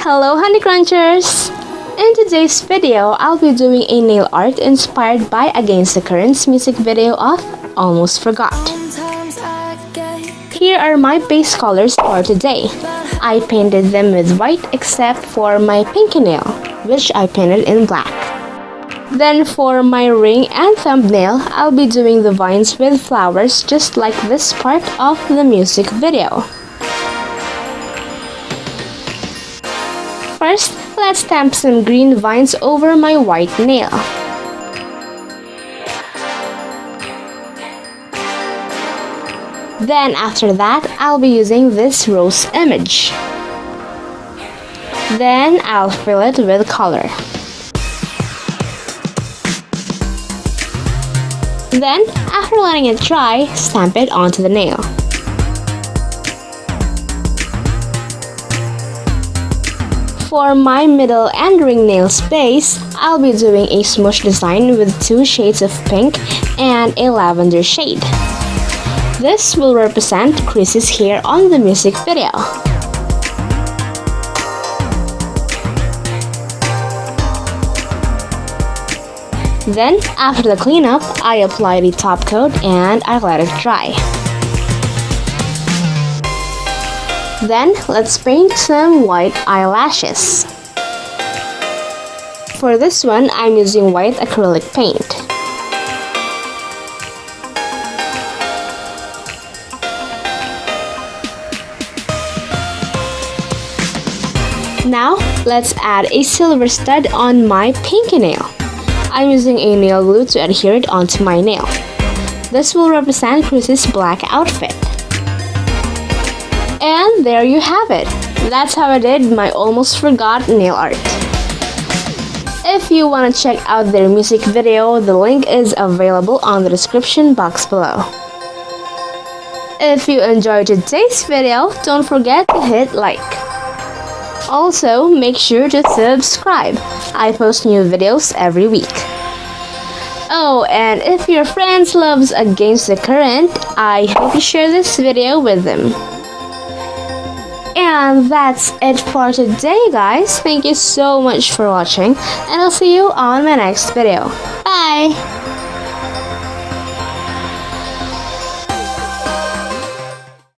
Hello honeycrunchers! In today's video, I'll be doing a nail art inspired by Against the Current's music video of Almost Forgot. Here are my base colors for today. I painted them with white except for my pinky nail, which I painted in black. Then for my ring and thumbnail, I'll be doing the vines with flowers just like this part of the music video. First, let's stamp some green vines over my white nail. Then after that, I'll be using this rose image. Then I'll fill it with color. Then, after letting it dry, stamp it onto the nail. For my middle and ring nail space, I'll be doing a smoosh design with 2 shades of pink and a lavender shade. This will represent Chrissy's hair on the music video. Then, after the cleanup, I apply the top coat and I let it dry. Then, let's paint some white eyelashes. For this one, I'm using white acrylic paint. Now, let's add a silver stud on my pinky nail. I'm using a nail glue to adhere it onto my nail. This will represent Chrissy's black outfit. And there you have it. That's how I did my Almost Forgot nail art. If you want to check out their music video, the link is available on the description box below. If you enjoyed today's video, don't forget to hit like. Also, make sure to subscribe. I post new videos every week. Oh, and if your friends loves Against the Current, I hope you share this video with them. And that's it for today, guys. Thank you so much for watching, and I'll see you on my next video. Bye!